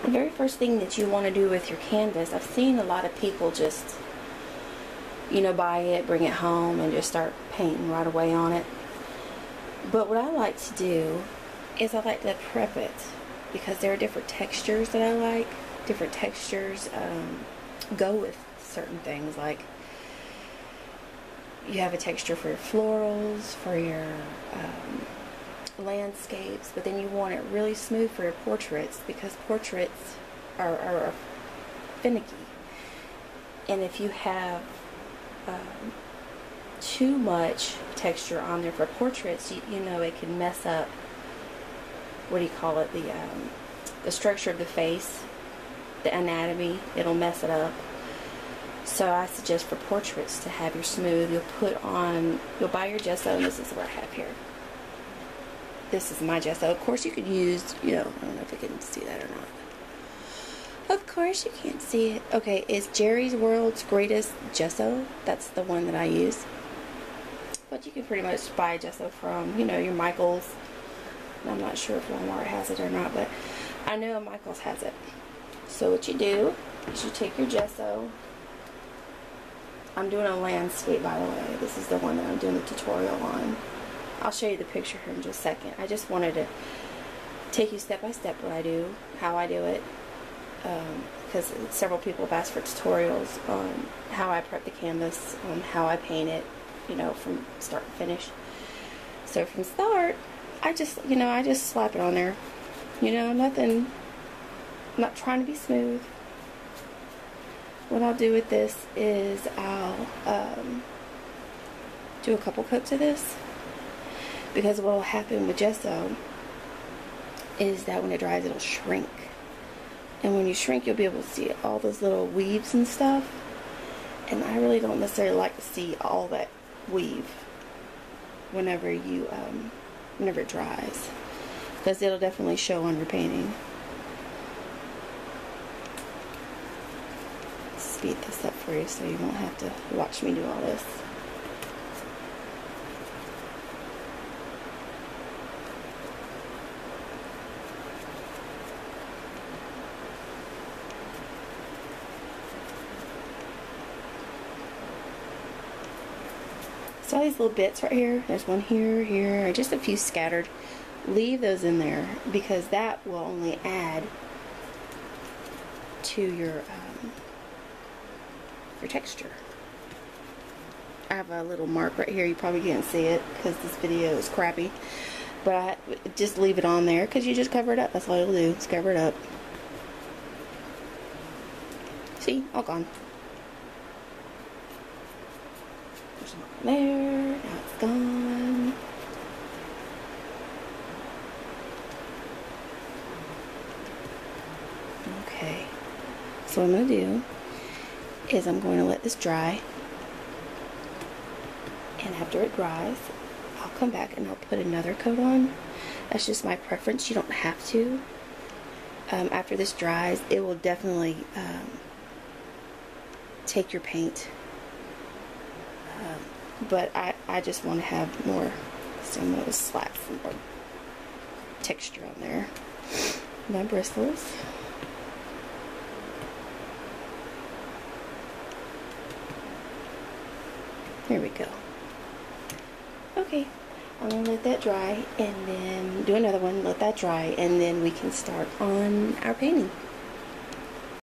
The very first thing that you want to do with your canvas, I've seen a lot of people just, you know, buy it, bring it home, and just start painting right away on it. But what I like to do is I like to prep it, because there are different textures that I like. Different textures go with certain things. Like, you have a texture for your florals, for your landscapes, but then you want it really smooth for your portraits, because portraits are finicky. And if you have too much texture on there for portraits, you know, it can mess up, what do you call it, the structure of the face, the anatomy. It'll mess it up. So I suggest for portraits to have your smooth. You'll buy your gesso, and this is what I have here. This is my gesso. Of course you could use, you know, I don't know if you can see that or not. Of course you can't see it. Okay, it's Jerry's World's Greatest Gesso. That's the one that I use. But you can pretty much buy gesso from, you know, your Michaels. I'm not sure if Walmart has it or not, but I know Michaels has it. So what you do is you take your gesso. I'm doing a landscape, by the way. This is the one that I'm doing the tutorial on. I'll show you the picture here in just a second. I just wanted to take you step by step what I do, how I do it, because several people have asked for tutorials on how I prep the canvas, on how I paint it, you know, from start to finish. So from start, I just slap it on there. You know, nothing, I'm not trying to be smooth. What I'll do with this is I'll do a couple coats of this, because what will happen with gesso is that when it dries, it'll shrink. And when you shrink, you'll be able to see all those little weaves and stuff. And I really don't necessarily like to see all that weave whenever it dries, because it'll definitely show on your painting. Speed this up for you so you won't have to watch me do all this. So all these little bits right here, there's one here, here, just a few scattered. Leave those in there, because that will only add to your texture. I have a little mark right here. You probably can't see it because this video is crappy, but just leave it on there, because you just cover it up. That's all you'll do, is cover it up. See, all gone. There's one there. Now it's gone. Okay, so what I'm going to do is I'm going to let this dry, and after it dries, I'll come back and I'll put another coat on. That's just my preference. You don't have to. After this dries, it will definitely take your paint, but I just want to have more, so I'm going to slap some more texture on there. My bristles. There we go. Okay, I'm going to let that dry, and then do another one, let that dry, and then we can start on our painting.